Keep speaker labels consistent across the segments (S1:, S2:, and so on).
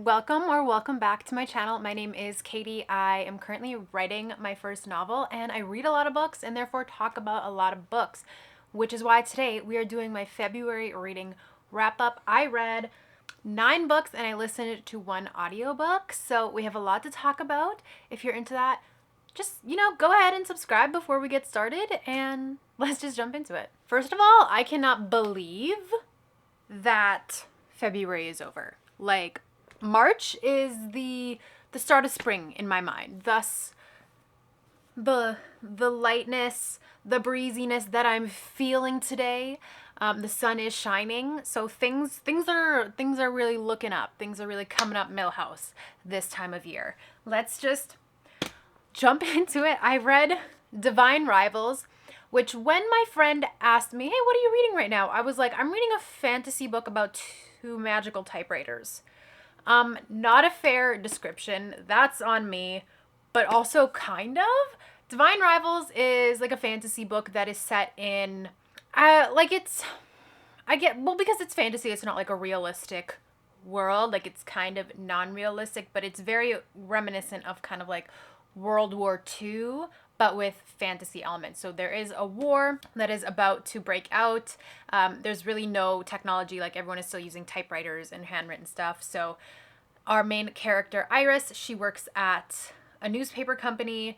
S1: Welcome back to my channel. My name is Katie. I am currently writing my first novel and I read a lot of books and therefore talk about a lot of books, which is why today we are doing my February reading wrap up. I read 9 books and I listened to 1 audiobook, so we have a lot to talk about. If you're into that, just, go ahead and subscribe before we get started and let's just jump into it. First of all, I cannot believe that February is over. Like, March is the start of spring in my mind. Thus, the lightness, the breeziness that I'm feeling today. The sun is shining, so things are really looking up. Things are really coming up Millhouse this time of year. Let's just jump into it. I read Divine Rivals, which when my friend asked me, "Hey, what are you reading right now?" I was like, "I'm reading a fantasy book about 2 magical typewriters." Not a fair description. That's on me, but also kind of. Divine Rivals is like a fantasy book that is set in, because it's fantasy, it's not like a realistic world. Like, it's kind of non-realistic, but it's very reminiscent of kind of like World War II, but with fantasy elements. So there is a war that is about to break out. There's really no technology. Like, everyone is still using typewriters and handwritten stuff. So our main character, Iris, she works at a newspaper company.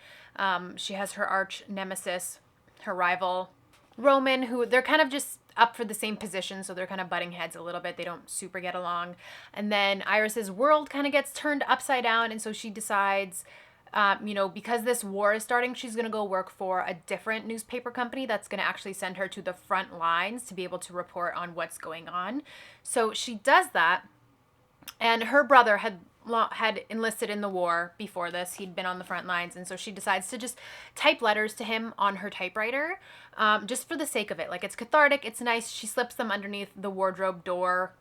S1: She has her arch nemesis, her rival, Roman, who they're kind of just up for the same position. So they're kind of butting heads a little bit. They don't super get along. And then Iris's world kind of gets turned upside down. And so she decides, because this war is starting, she's going to go work for a different newspaper company that's going to actually send her to the front lines to be able to report on what's going on. So she does that. And her brother had enlisted in the war before this. He'd been on the front lines. And so she decides to just type letters to him on her typewriter, just for the sake of it. Like, it's cathartic. It's nice. She slips them underneath the wardrobe door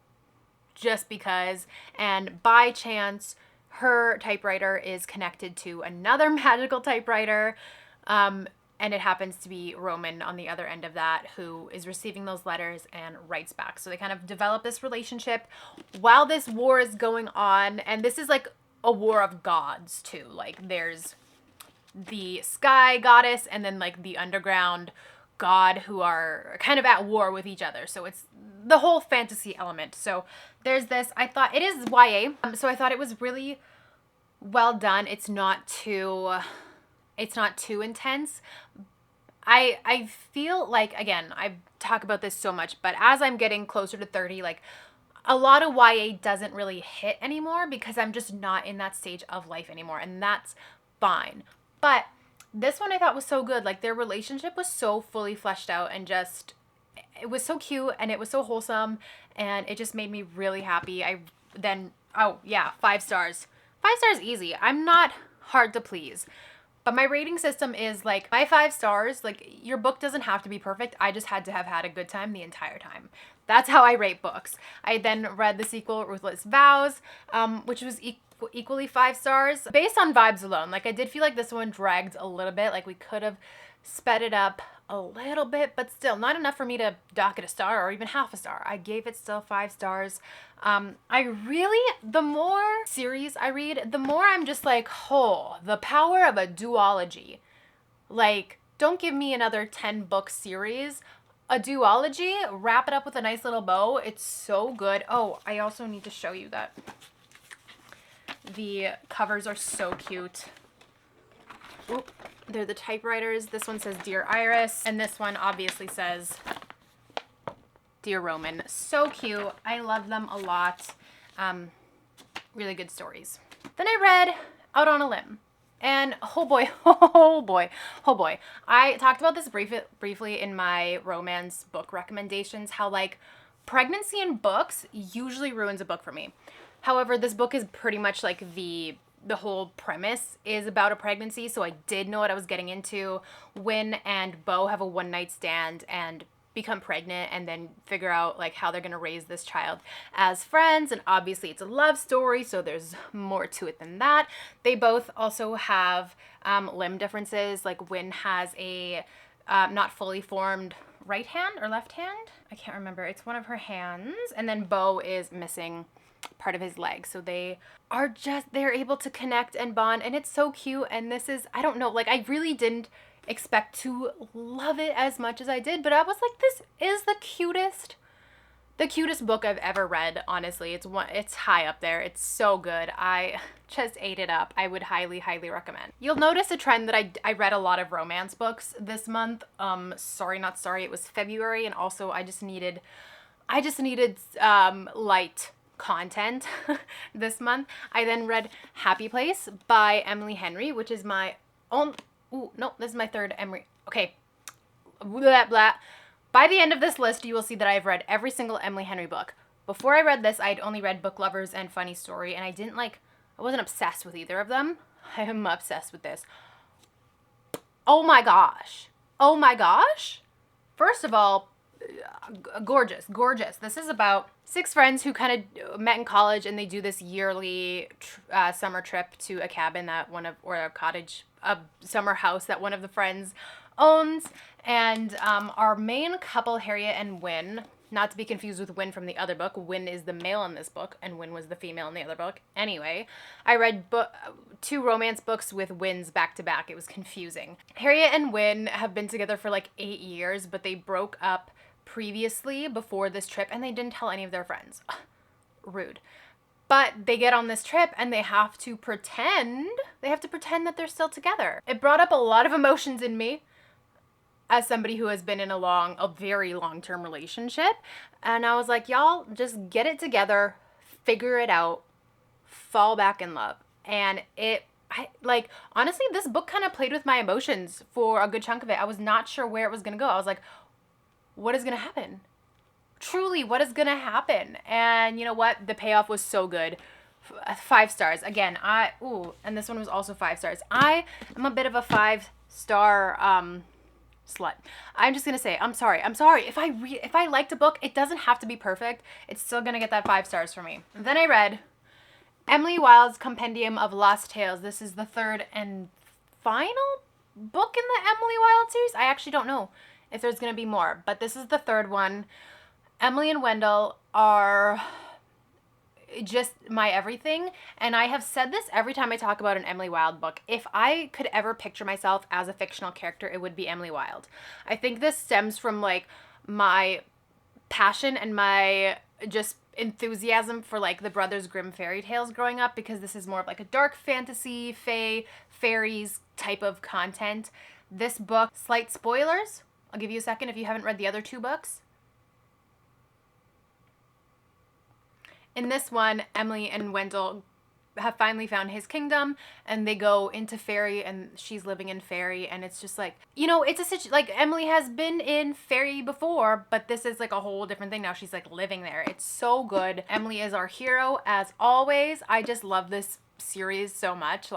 S1: just because. And by chance, her typewriter is connected to another magical typewriter. And it happens to be Roman on the other end of that, who is receiving those letters and writes back. So they kind of develop this relationship while this war is going on. And this is like a war of gods too. Like, there's the sky goddess and then like the underground god who are kind of at war with each other. So it's the whole fantasy element. So there's this. I thought it is YA. So I thought it was really well done. It's not too intense. I feel like, again, I talk about this so much, but as I'm getting closer to 30, like, a lot of YA doesn't really hit anymore because I'm just not in that stage of life anymore, and that's fine. But this one I thought was so good. Like, their relationship was so fully fleshed out and just, it was so cute and it was so wholesome and it just made me really happy. 5 stars. 5 stars easy. I'm not hard to please. But my rating system is like, my 5 stars, like, your book doesn't have to be perfect. I just had to have had a good time the entire time. That's how I rate books. I then read the sequel, Ruthless, Vows, which was equally 5 stars. Based on vibes alone, like, I did feel like this one dragged a little bit. Like, we could have sped it up a little bit, but still not enough for me to dock it a star or even half a star. I gave it still 5 stars. The more series I read, the more I'm just like, oh, the power of a duology. Like, don't give me another 10 book series. A duology, wrap it up with a nice little bow. It's so good. Oh, I also need to show you that the covers are so cute. Oop, they're the typewriters. This one says Dear Iris, and this one obviously says Dear Roman. So cute. I love them a lot. Really good stories. Then I read Out on a Limb. And oh boy. I talked about this briefly in my romance book recommendations, how like pregnancy in books usually ruins a book for me. However, this book is pretty much like the whole premise is about a pregnancy, so I did know what I was getting into. Win and Beau have a one-night stand and become pregnant and then figure out like how they're going to raise this child as friends, and obviously it's a love story, so there's more to it than that. They both also have limb differences. Like, Win has a not fully formed right hand or left hand. I can't remember. It's one of her hands. And then Beau is missing part of his leg. So they're able to connect and bond, and it's so cute. And this is, I don't know, like I really didn't expect to love it as much as I did, but I was like, this is the cutest book I've ever read, honestly. It's high up there. It's so good. I just ate it up. I would highly, highly recommend. You'll notice a trend that I read a lot of romance books this month. Sorry, not sorry. It was February, and also I just needed light content this month. I then read Happy Place by Emily Henry, which is my own. Ooh, no, this is my third Emery. Okay. Blah, blah. By the end of this list, you will see that I've read every single Emily Henry book. Before I read this, I'd only read Book Lovers and Funny Story, and I wasn't obsessed with either of them. I am obsessed with this. Oh my gosh. Oh my gosh. First of all, gorgeous, gorgeous. This is about 6 friends who kind of met in college, and they do this yearly summer trip to a cabin or a cottage, a summer house that one of the friends owns. And our main couple, Harriet and Wynne, not to be confused with Wynne from the other book. Wynne is the male in this book, and Wynne was the female in the other book. Anyway, I read 2 romance books with Wynnes back to back. It was confusing. Harriet and Wynne have been together for like 8 years, but they broke up previously before this trip, and they didn't tell any of their friends. Rude. But they get on this trip, and they have to pretend that they're still together. It brought up a lot of emotions in me as somebody who has been in a very long-term relationship. And I was like, y'all, just get it together, figure it out, fall back in love. And honestly, this book kind of played with my emotions for a good chunk of it. I was not sure where it was going to go. I was like, what is going to happen? Truly, what is going to happen? And you know what? The payoff was so good. 5 stars. Again, and this one was also 5 stars. I am a bit of a 5-star slut. I'm just gonna say, I'm sorry. If I liked a book, it doesn't have to be perfect. It's still gonna get that 5 stars for me. Then I read Emily Wilde's Compendium of Lost Tales. This is the 3rd and final book in the Emily Wilde series. I actually don't know if there's gonna be more, but this is the 3rd one. Emily and Wendell are just my everything, and I have said this every time I talk about an Emily Wilde book. If I could ever picture myself as a fictional character, it would be Emily Wilde. I think this stems from like my passion and my just enthusiasm for like the Brothers Grimm fairy tales growing up, because this is more of like a dark fantasy, fairies type of content. This book, slight spoilers, I'll give you a second if you haven't read the other 2 books. In this one, Emily and Wendell have finally found his kingdom, and they go into fairy, and she's living in fairy, and it's just like, it's like Emily has been in fairy before, but this is like a whole different thing now. She's like living there. It's so good. Emily is our hero as always. I just love this series so much.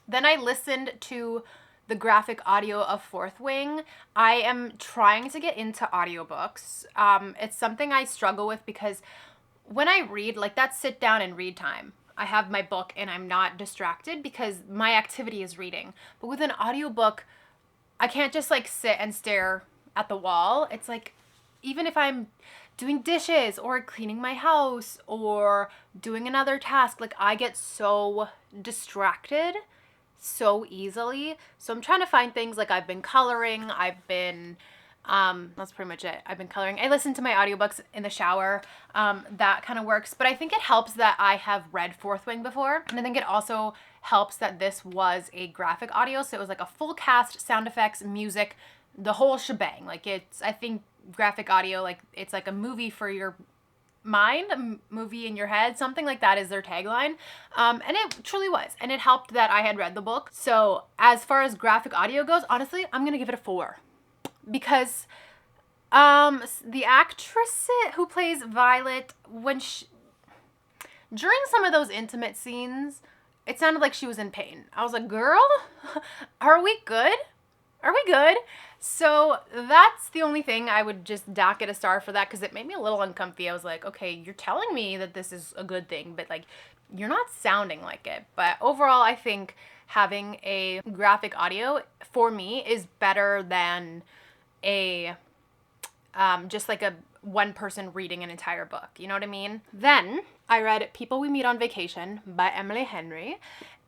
S1: Then I listened to the graphic audio of Fourth Wing. I am trying to get into audiobooks. It's something I struggle with because when I read, that's sit down and read time. I have my book and I'm not distracted because my activity is reading. But with an audiobook, I can't just sit and stare at the wall. It's like, even if I'm doing dishes or cleaning my house or doing another task, I get so distracted so easily. So I'm trying to find things I've been coloring. That's pretty much it. I've been coloring. I listen to my audiobooks in the shower. That kind of works. But I think it helps that I have read Fourth Wing before. And I think it also helps that this was a graphic audio. So it was a full cast, sound effects, music, the whole shebang. I think graphic audio, it's like a movie for your mind, a movie in your head, something like that is their tagline. And it truly was. And it helped that I had read the book. So as far as graphic audio goes, honestly, I'm going to give it a 4. Because the actress who plays Violet, during some of those intimate scenes, it sounded like she was in pain. I was like, girl, are we good? Are we good? So that's the only thing I would just dock it a star for that, because it made me a little uncomfy. I was like, okay, you're telling me that this is a good thing, but you're not sounding like it. But overall, I think having a graphic audio for me is better than just a one person reading an entire book. You know what I mean? Then I read People We Meet on Vacation by Emily Henry.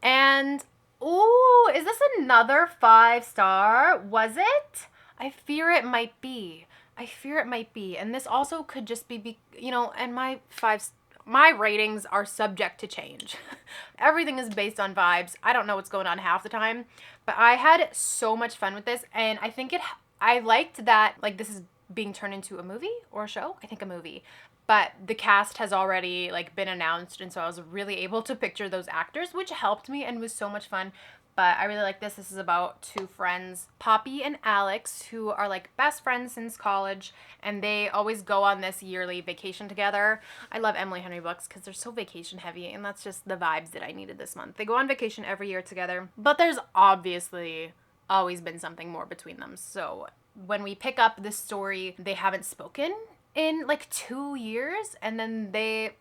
S1: And, ooh, is this another 5-star? Was it? I fear it might be. I fear it might be. And this also could just be and my ratings are subject to change. Everything is based on vibes. I don't know what's going on half the time, but I had so much fun with this, and I liked that, like, this is being turned into a movie or a show. I think a movie. But the cast has already, like, been announced, and so I was really able to picture those actors, which helped me and was so much fun. But I really like this. This is about two friends, Poppy and Alex, who are like best friends since college, and they always go on this yearly vacation together. I love Emily Henry books because they're so vacation heavy, and that's just the vibes that I needed this month. They go on vacation every year together, but there's obviously always been something more between them. So when we pick up this story, they haven't spoken in like 2 years, and then they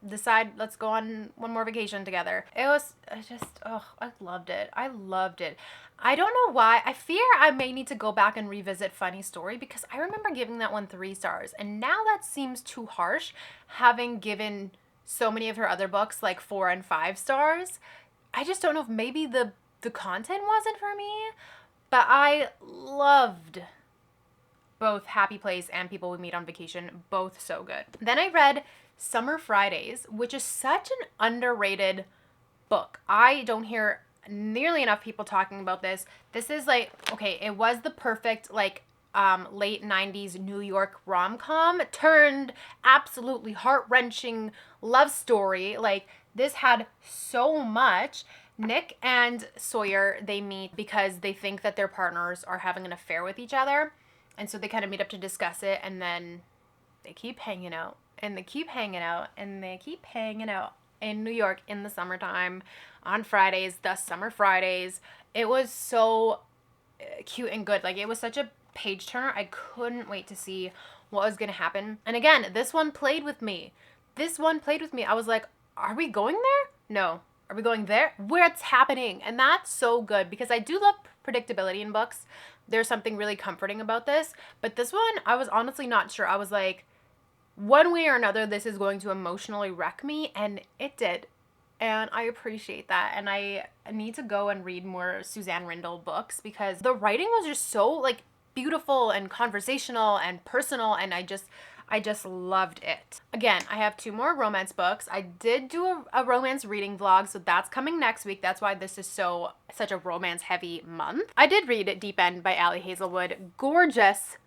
S1: decide, let's go on one more vacation together. It was just, oh, I loved it. I loved it. I don't know why. I fear I may need to go back and revisit Funny Story, because I remember giving that one 3 stars, and now that seems too harsh, having given so many of her other books like 4 and 5 stars. I just don't know if maybe the content wasn't for me, but I loved both Happy Place and People We Meet on Vacation. Both so good. Then I read Summer Fridays, which is such an underrated book. I don't hear nearly enough people talking about this. This is like, okay, it was the perfect, like, late 90s New York rom-com turned absolutely heart-wrenching love story. Like, this had so much. Nick and Sawyer, they meet because they think that their partners are having an affair with each other. And so they kind of meet up to discuss it, and then they keep hanging out, and they keep hanging out, and they keep hanging out in New York in the summertime on Fridays, thus Summer Fridays. It was so cute and good. Like, it was such a page turner. I couldn't wait to see what was going to happen. And again, this one played with me. I was like, are we going there? No. Are we going there? What's happening? And that's so good, because I do love predictability in books. There's something really comforting about this. But this one, I was honestly not sure. I was like, one way or another, this is going to emotionally wreck me. And it did. And I appreciate that. And I need to go and read more Suzanne Rindell books, because the writing was just so, like, beautiful and conversational and personal. And I just loved it. Again, I have 2 more romance books. I did do a romance reading vlog, so that's coming next week. That's why this is such a romance heavy month. I did read Deep End by Hazelwood. Gorgeous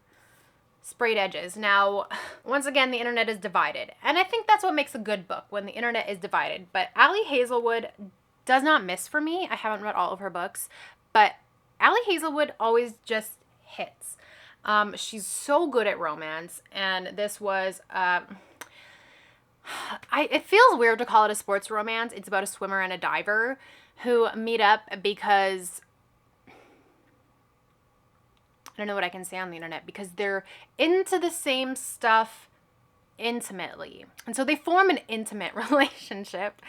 S1: sprayed edges. Now, once again, the internet is divided, and I think that's what makes a good book, when the internet is divided. But Hazelwood does not miss for me. I haven't read all of her books, but Hazelwood always just hits. She's so good at romance, and this was, it feels weird to call it a sports romance. It's about a swimmer and a diver who meet up because, I don't know what I can say on the internet, because they're into the same stuff intimately. And so they form an intimate relationship.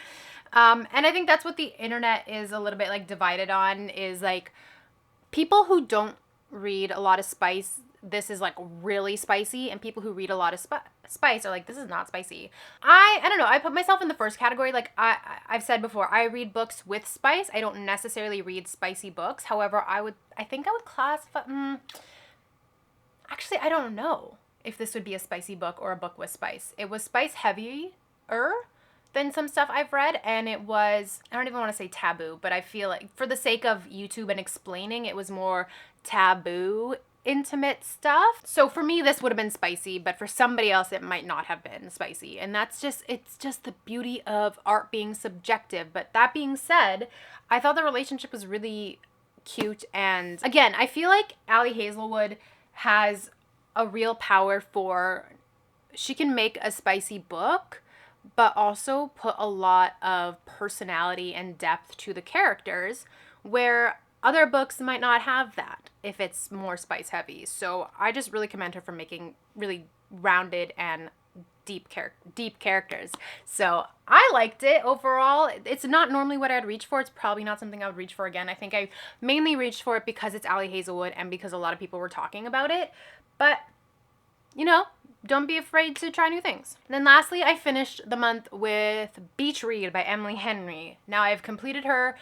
S1: And I think that's what the internet is a little bit, like, divided on, is, like, people who don't read a lot of spice, this is, like, really spicy, and people who read a lot of spice are like, this is not spicy. I don't know, I put myself in the first category. Like, I've said before, I read books with spice. I don't necessarily read spicy books. However, I think I would classify, actually, I don't know if this would be a spicy book or a book with spice. It was spice heavier than some stuff I've read, and it was, I don't even want to say taboo, but I feel like for the sake of YouTube and explaining, it was more taboo, intimate stuff. So for me, this would have been spicy, but for somebody else, it might not have been spicy. And it's just the beauty of art being subjective. But that being said, I thought the relationship was really cute. And again, I feel like Hazelwood has a real power she can make a spicy book, but also put a lot of personality and depth to the characters, where other books might not have that if it's more spice heavy. So I just really commend her for making really rounded and deep characters. So I liked it overall. It's not normally what I'd reach for. It's probably not something I would reach for again. I think I mainly reached for it because it's Hazelwood and because a lot of people were talking about it. But, don't be afraid to try new things. And then lastly, I finished the month with Beach Read by Emily Henry. Now I've completed her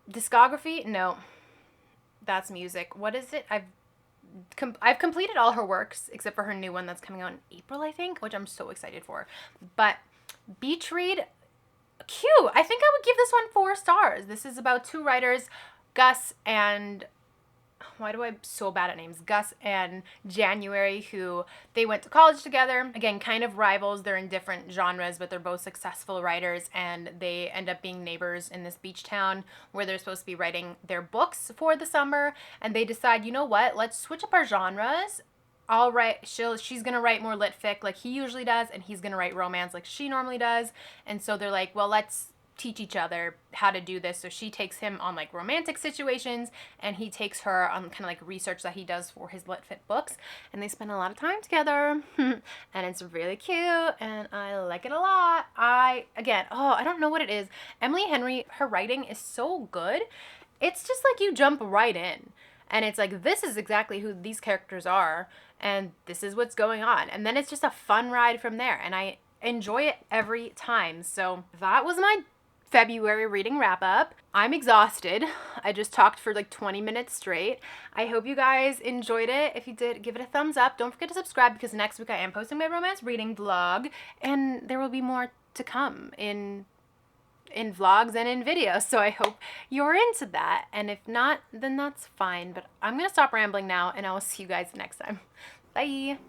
S1: discography. No, that's music. What is it? I've completed all her works except for her new one that's coming out in April, I think, which I'm so excited for. But Beach Read, cute. I think I would give this one 4 stars. This is about 2 writers, Gus and, why do I so bad at names? Gus and January, who they went to college together. Again, kind of rivals. They're in different genres, but they're both successful writers, and they end up being neighbors in this beach town where they're supposed to be writing their books for the summer. And they decide, you know what? Let's switch up our genres. I'll write, she's gonna write more lit fic like he usually does, and he's gonna write romance like she normally does. And so they're like, well, let's teach each other how to do this. So she takes him on like romantic situations, and he takes her on kind of like research that he does for his lit fic books, and they spend a lot of time together. And it's really cute, and I like it a lot. I don't know what it is. Emily Henry, her writing is so good. It's just like you jump right in, and it's like, this is exactly who these characters are, and this is what's going on, and then it's just a fun ride from there, and I enjoy it every time. So that was my February reading wrap up. I'm exhausted. I just talked for like 20 minutes straight. I hope you guys enjoyed it. If you did, give it a thumbs up. Don't forget to subscribe, because next week I am posting my romance reading vlog, and there will be more to come in vlogs and in videos. So I hope you're into that. And if not, then that's fine. But I'm gonna stop rambling now, and I will see you guys next time. Bye.